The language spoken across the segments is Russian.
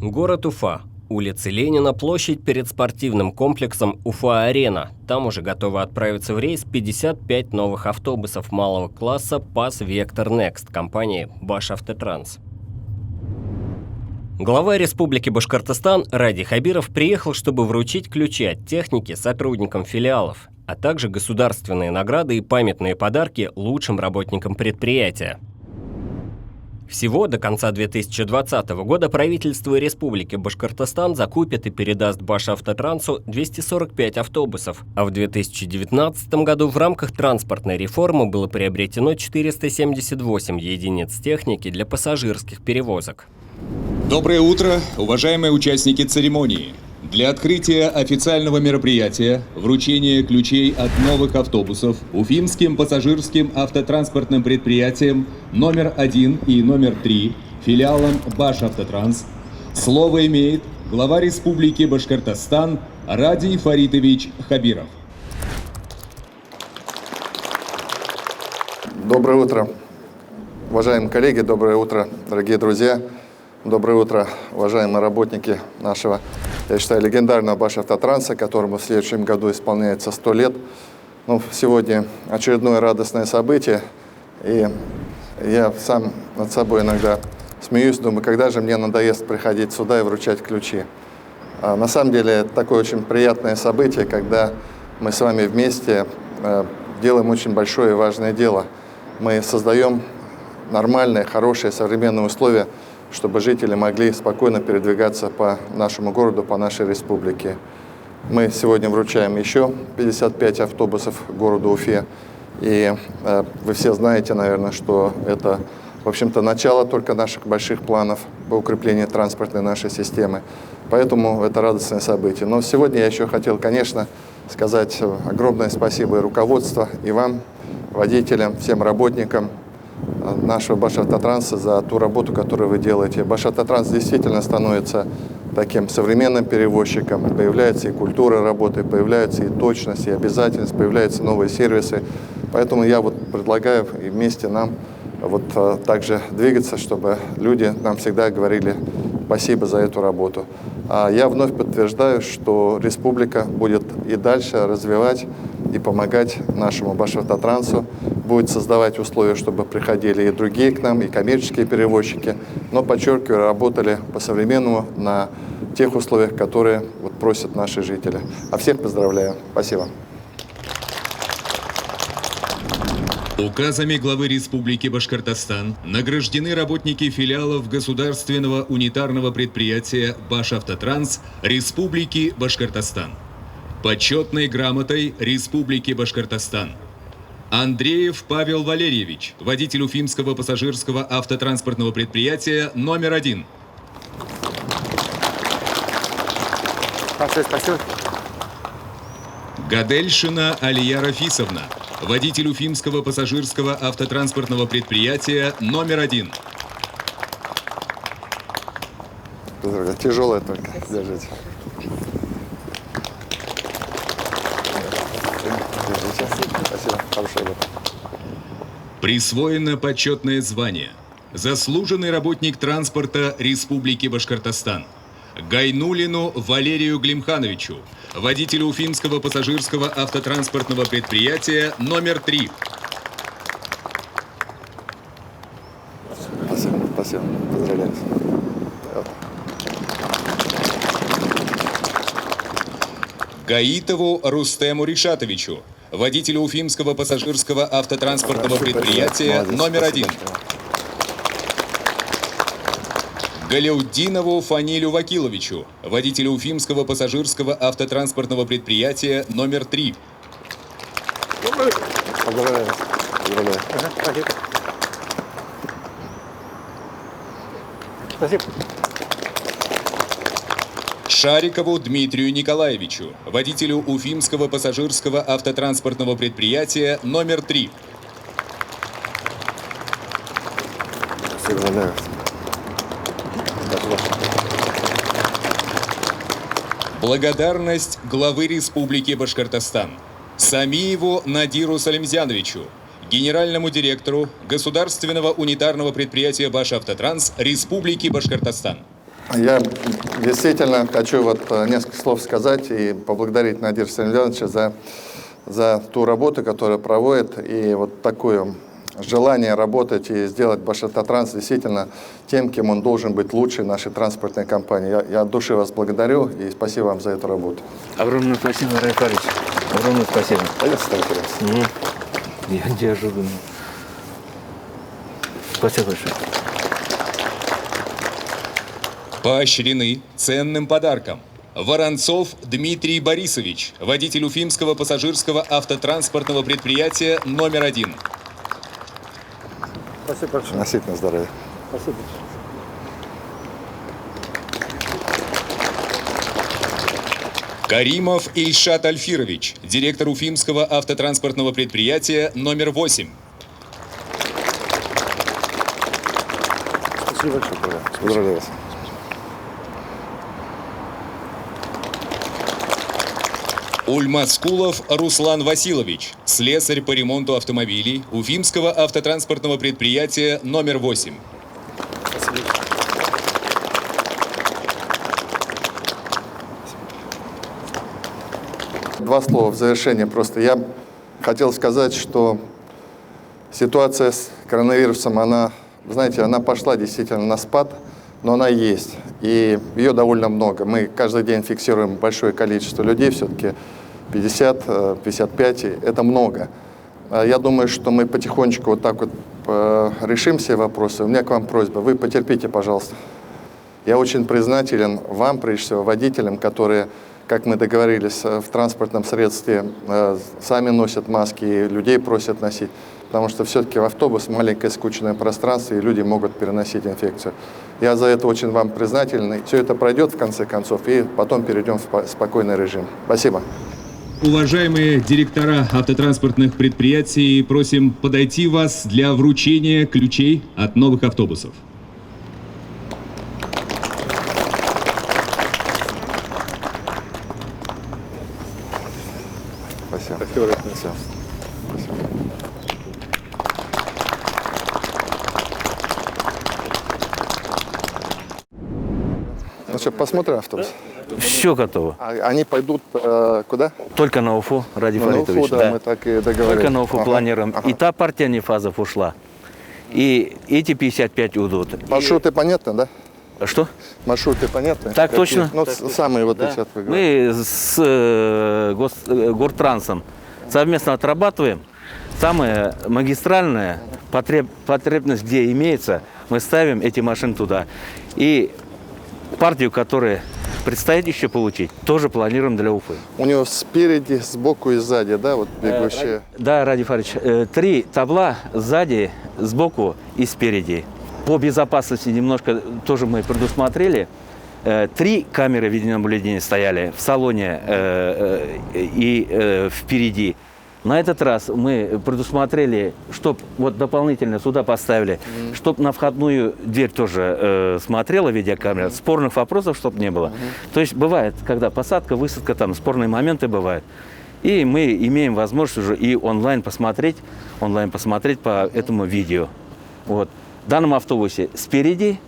Город Уфа. Улица Ленина, площадь перед спортивным комплексом Уфа-Арена. Там уже готовы отправиться в рейс 55 новых автобусов малого класса ПАЗ «Вектор Next» компании «Башавтотранс». Глава Республики Башкортостан Ради Хабиров приехал, чтобы вручить ключи от техники сотрудникам филиалов, а также государственные награды и памятные подарки лучшим работникам предприятия. Всего до конца 2020 года правительство Республики Башкортостан закупит и передаст Башавтотрансу 245 автобусов, а в 2019 году в рамках транспортной реформы было приобретено 478 единиц техники для пассажирских перевозок. Доброе утро, уважаемые участники церемонии! Для открытия официального мероприятия вручения ключей от новых автобусов Уфимским пассажирским автотранспортным предприятиям номер 1 и номер 3 филиалом Башавтотранс слово имеет глава Республики Башкортостан Ради Фаритович Хабиров. Доброе утро, уважаемые коллеги, доброе утро, дорогие друзья, доброе утро, уважаемые работники нашего, я считаю, легендарного Башавтотранса, которому в следующем году исполняется 100 лет. Сегодня очередное радостное событие, и я сам над собой иногда смеюсь, думаю, когда же мне надоест приходить сюда и вручать ключи. На самом деле, это такое очень приятное событие, когда мы с вами вместе делаем очень большое и важное дело. Мы создаем нормальные, хорошие, современные условия, чтобы жители могли спокойно передвигаться по нашему городу, по нашей республике. Мы сегодня вручаем еще 55 автобусов городу Уфе. И вы все знаете, наверное, что это, в общем-то, начало только наших больших планов по укреплению транспортной нашей системы. Поэтому это радостное событие. Но сегодня я еще хотел, конечно, сказать огромное спасибо и руководству, и вам, водителям, всем работникам нашего Башавтотранса за ту работу, которую вы делаете. Башавтотранс действительно становится таким современным перевозчиком. Появляется и культура работы, появляется и точность, и обязательность, появляются новые сервисы. Поэтому я предлагаю и вместе нам также двигаться, чтобы люди нам всегда говорили спасибо за эту работу. А я вновь подтверждаю, что республика будет и дальше развивать и помогать нашему Башавтотрансу, будет создавать условия, чтобы приходили и другие к нам, и коммерческие перевозчики, но, подчеркиваю, работали по-современному на тех условиях, которые просят наши жители. А всех поздравляю. Спасибо. Указами главы Республики Башкортостан награждены работники филиалов государственного унитарного предприятия Башавтотранс Республики Башкортостан. Почетной грамотой Республики Башкортостан Андреев Павел Валерьевич, водитель Уфимского пассажирского автотранспортного предприятия номер 1. Спасибо. Гадельшина Алия Рафисовна, водитель Уфимского пассажирского автотранспортного предприятия номер 1. Тяжелое только. Держите. Спасибо. Хорошая работа. Присвоено почетное звание «Заслуженный работник транспорта Республики Башкортостан» Гайнулину Валерию Глимхановичу, водителю Уфимского пассажирского автотранспортного предприятия номер 3. Спасибо. Поздравляю. Гаитову Рустему Ришатовичу, водителю Уфимского пассажирского автотранспортного предприятия номер 1. Галяуддинову Фанилю Вакиловичу, водителю Уфимского пассажирского автотранспортного предприятия номер 3. Поздравляю. Спасибо. Шарикову Дмитрию Николаевичу, водителю Уфимского пассажирского автотранспортного предприятия номер 3. Спасибо. Благодарность главы Республики Башкортостан Самиеву Надиру Салимзяновичу, генеральному директору Государственного унитарного предприятия Башавтотранс Республики Башкортостан. Я действительно хочу вот несколько слов сказать и поблагодарить Надира Станиславовича за ту работу, которую проводит, и вот такое желание работать и сделать Башавтотранс действительно тем, кем он должен быть лучшей нашей транспортной компании. Я от души вас благодарю и спасибо вам за эту работу. Огромное спасибо, Ради Фарич. Огромное спасибо. Я неожиданно. Спасибо большое. Поощрены ценным подарком. Воронцов Дмитрий Борисович, водитель Уфимского пассажирского автотранспортного предприятия номер 1. Спасибо большое. Носить на здоровье. Спасибо. Каримов Ильшат Альфирович, директор Уфимского автотранспортного предприятия номер 8. Спасибо большое. Поздравляю вас. Ульмацкулов Руслан Васильевич, слесарь по ремонту автомобилей Уфимского автотранспортного предприятия номер 8. Два слова в завершение просто. Я хотел сказать, что ситуация с коронавирусом, она, знаете, она пошла действительно на спад, но она есть. И ее довольно много. Мы каждый день фиксируем большое количество людей, все-таки 50, 55, это много. Я думаю, что мы потихонечку вот так вот решим все вопросы. У меня к вам просьба, вы потерпите, пожалуйста. Я очень признателен вам, прежде всего, водителям, которые, как мы договорились, в транспортном средстве сами носят маски и людей просят носить, потому что все-таки в автобус маленькое скучное пространство, и люди могут переносить инфекцию. Я за это очень вам признателен. Все это пройдет в конце концов, и потом перейдем в спокойный режим. Спасибо. Уважаемые директора автотранспортных предприятий, просим подойти вас для вручения ключей от новых автобусов. Спасибо. Спасибо. Ну что, посмотрим автобус? Все готово. Они пойдут куда? Только на Уфу, Ради Ну, на Фаритович. Уфу, да, мы так и договорились. Только на Уфу Ага. планируем. Ага. И та партия нефазов ушла. И эти 55 уйдут. Маршруты понятны, да? Что? Маршруты понятны? Так Какие? точно. Ну, самые вот эти вот вы говорите. Мы с Гортрансом совместно отрабатываем. Самая магистральная потребность, где имеется, мы ставим эти машины туда. И партию, которую предстоит еще получить, тоже планируем для Уфы. У него спереди, сбоку и сзади, да, вот бегущие? Да, Ради Фарич, 3 табла сзади, сбоку и спереди. По безопасности немножко тоже мы предусмотрели. 3 камеры видеонаблюдения стояли в салоне и впереди. На этот раз мы предусмотрели, чтобы вот дополнительно сюда поставили, чтобы на входную дверь тоже смотрела видеокамера, спорных вопросов, чтобы не было. То есть бывает, когда посадка, высадка, там спорные моменты бывают. И мы имеем возможность уже и онлайн посмотреть по этому видео. Вот. В данном автобусе спереди,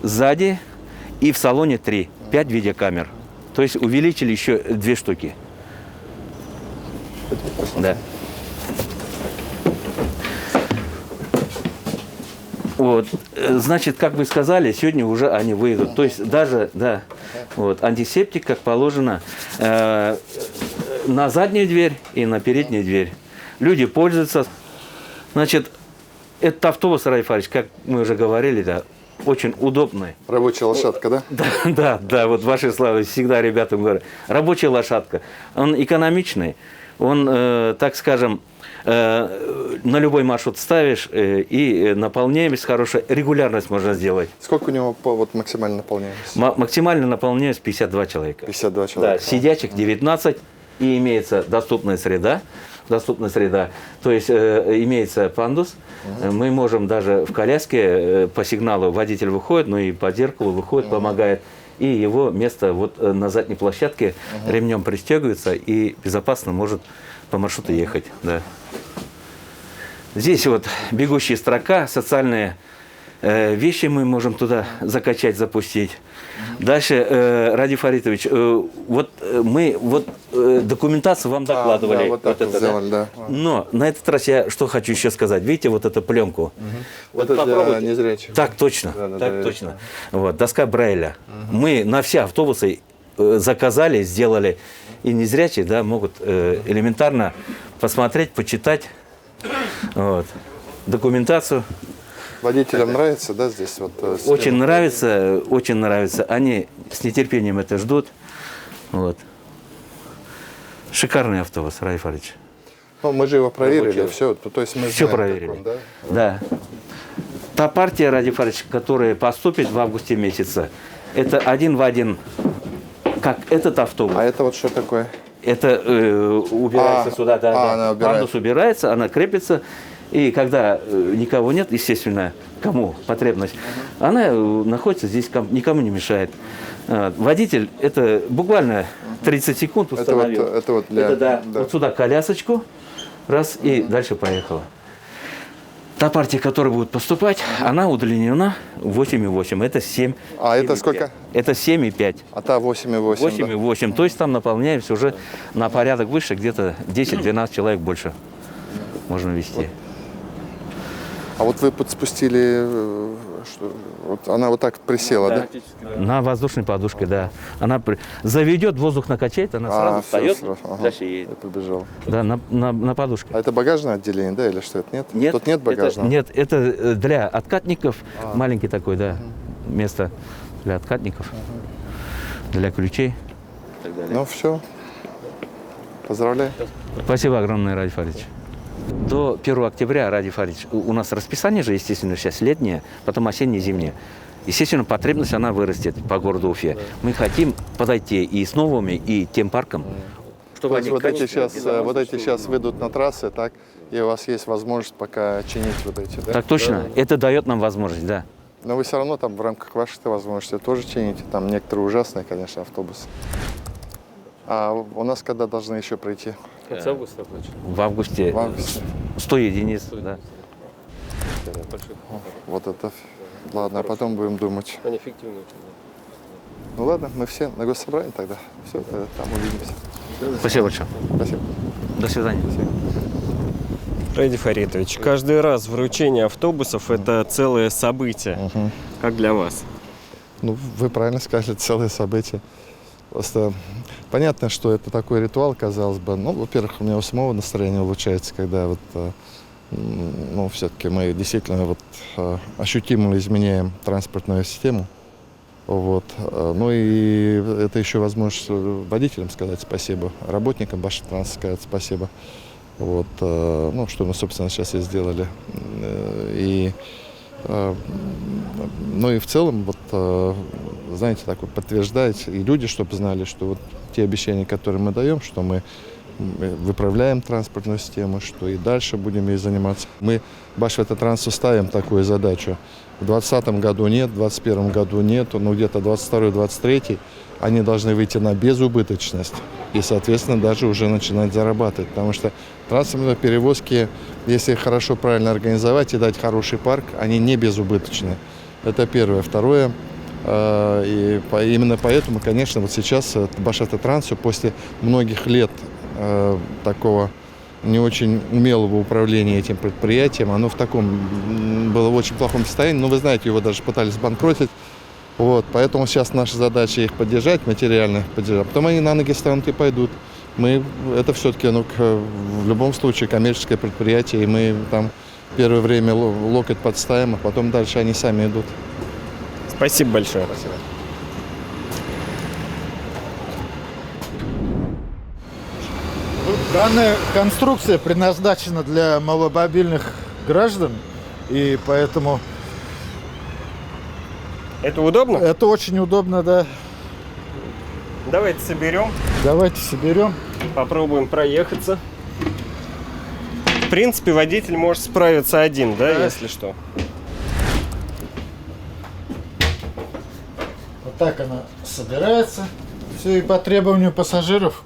сзади и в салоне 5 видеокамер. То есть увеличили еще 2 штуки. Да. Вот. Значит, как вы сказали, сегодня уже они выйдут. То есть даже, да, вот, антисептик, как положено, на заднюю дверь и на переднюю дверь. Люди пользуются. Значит, этот автобус, Ради Фарич, как мы уже говорили, да, очень удобный. Рабочая лошадка, да? Да, вот ваши слова всегда ребятам говорят. Рабочая лошадка. Он экономичный, он, так скажем, на любой маршрут ставишь, и наполняемость хорошая, регулярность можно сделать. Сколько у него вот, максимально наполняемость? Максимально наполняемость 52 человека. 52 Да, человека. сидячих 19, и имеется доступная среда. То есть имеется пандус. Мы можем даже в коляске по сигналу водитель выходит, но и по зеркалу выходит, помогает. И его место вот на задней площадке ремнем пристегивается и безопасно может по маршруту ехать. Да. Здесь вот бегущая строка, социальные вещи мы можем туда закачать, запустить. Дальше, Ради Фаритович, документацию вам докладывали. Да, вот так вот сделали, да. Но на этот раз я что хочу еще сказать. Видите, вот эту пленку? Вот Это для попробуйте. незрячих. Так точно, точно. Вот, доска Брайля. Мы на все автобусы заказали, сделали. И незрячие, да, могут элементарно посмотреть, почитать документацию. Водителям нравится, да, здесь? Вот, Очень нравится, очень нравится. Они с нетерпением это ждут. Вот. Шикарный автобус, Ради Фаритович. Ну, мы же его проверили, все. То есть мы Все знаем, проверили. как он, да? Да. Та партия, Ради Фаритович, которая поступит в августе месяце, это один в один, как этот автобус. А это вот что такое? Это убирается сюда, она убирается. пандус убирается, она крепится, и когда никого нет, естественно, кому потребность, она находится здесь, никому не мешает. Водитель, это буквально 30 секунд установил. Это вот для... Да. Вот сюда колясочку, раз, и дальше поехала. Та партия, которая будет поступать, она удлинена 8,8. Это 7. А это сколько? Это 7,5. А та 8,8. 8,8. То есть там наполняемся уже на порядок выше, где-то 10-12 человек больше можно вести. А вот вы подспустили, вот она вот так присела, да? На воздушной подушке, да. Она заведет, воздух накачает, она сразу встает, дальше едет. Я побежал. Да, на подушке. А это багажное отделение, да, или что это? Нет? Нет, Тут нет багажного? Нет, это для откатников, маленький такой, да, место для откатников, для ключей. Ну все, поздравляю. Спасибо огромное, Ради Фаритович. До 1 октября, Ради Фаритович, у нас расписание же, естественно, сейчас летнее, потом осеннее, зимнее. Естественно, потребность, она вырастет по городу Уфе. Мы хотим подойти и с новыми, и тем парком, чтобы они вот эти сейчас выйдут на трассы, так, и у вас есть возможность пока чинить вот эти, да? Так точно, это дает нам возможность, да. Но вы все равно там в рамках ваших возможностей тоже чините, там некоторые ужасные, конечно, автобусы. А у нас когда должны еще пройти? В августе. В августе. 100 единиц, да. Вот это. Ладно, а потом будем думать. Они эффективны. Ну ладно, мы все на госсобрании тогда. Все, тогда там увидимся. Спасибо большое. Спасибо. До свидания. Ради Фаритович, каждый раз вручение автобусов – это целое событие. Как для вас? Ну, вы правильно сказали, целое событие. Просто понятно, что это такой ритуал, казалось бы. Ну, во-первых, у меня у самого настроение улучшается, когда вот, ну, все-таки мы действительно вот ощутимо изменяем транспортную систему. Вот. Ну и это еще возможность водителям сказать спасибо, работникам Башавтотранса сказать спасибо. Вот. Ну, что мы, собственно, сейчас и сделали. И, ну и в целом, вот, знаете, так вот подтверждать, и люди, чтобы знали, что вот те обещания, которые мы даем, что мы выправляем транспортную систему, что и дальше будем ей заниматься. Мы Башавтотрансу ставим такую задачу. В 2020 году нет, в 2021 году нет, но где-то 2022-2023 они должны выйти на безубыточность и, соответственно, даже уже начинать зарабатывать. Потому что транспортные перевозки, если их хорошо, правильно организовать и дать хороший парк, они не безубыточны. Это первое. Второе, и именно поэтому, конечно, вот сейчас Башавтотрансу после многих лет такого не очень умелого управления этим предприятием, оно в таком было в очень плохом состоянии, но вы знаете, его даже пытались банкротить. Вот, поэтому сейчас наша задача их поддержать, материально поддержать. Потом они на ноги станут и пойдут. Это все-таки, ну, в любом случае коммерческое предприятие, и мы там первое время локоть подставим, а потом дальше они сами идут. Спасибо большое. Спасибо. Данная конструкция предназначена для маломобильных граждан, и поэтому Это удобно? это очень удобно, да. Давайте соберем, Давайте соберем. попробуем проехаться. В принципе, водитель может справиться один, да, Да. если что. Вот так она собирается. Все и по требованию пассажиров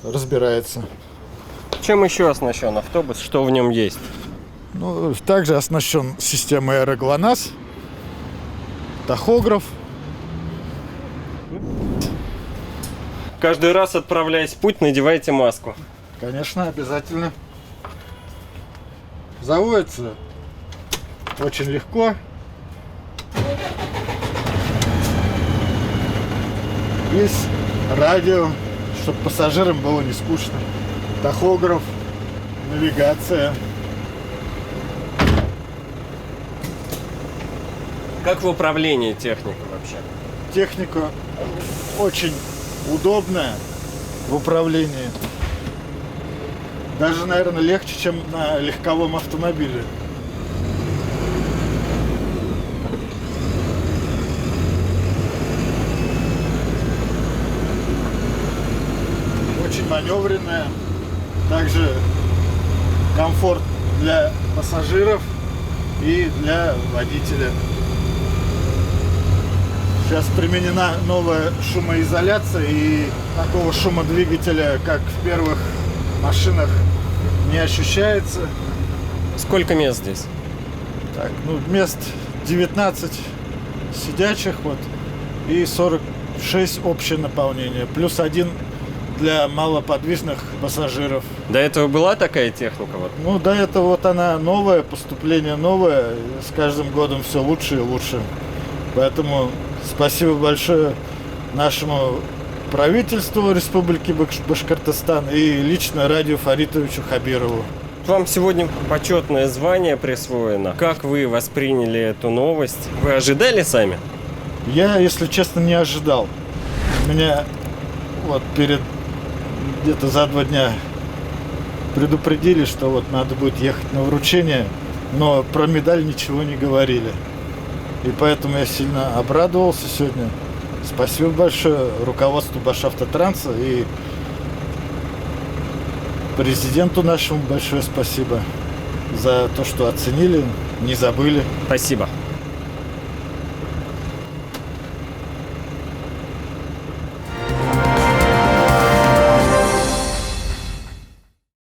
разбирается. Чем еще оснащен автобус? Что в нем есть? Ну, также оснащен системой аэроглонасс, тахограф, Каждый раз, отправляясь в путь, надеваете маску. Конечно, обязательно. Заводится очень легко. Есть радио, чтобы пассажирам было не скучно. Тахограф, навигация. Как в управлении техникой вообще? Техника очень удобная в управлении. Даже, наверное, легче, чем на легковом автомобиле. Очень маневренная. Также комфорт для пассажиров и для водителя. Сейчас применена новая шумоизоляция, и такого шума двигателя, как в первых машинах, не ощущается. Сколько мест здесь? Так, мест 19 сидячих вот, и 46 общее наполнение, плюс 1 для малоподвижных пассажиров. До этого была такая техника? Вот? До этого вот она новая, поступление новое, с каждым годом все лучше и лучше. Поэтому спасибо большое нашему правительству Республики Башкортостан и лично Радию Фаритовичу Хабирову. Вам сегодня почетное звание присвоено. Как вы восприняли эту новость? Вы ожидали сами? Я, если честно, не ожидал. Меня вот где-то за 2 дня предупредили, что вот надо будет ехать на вручение, но про медаль ничего не говорили. И поэтому я сильно обрадовался сегодня. Спасибо большое руководству Башавтотранса и президенту нашему большое спасибо за то, что оценили, не забыли. Спасибо.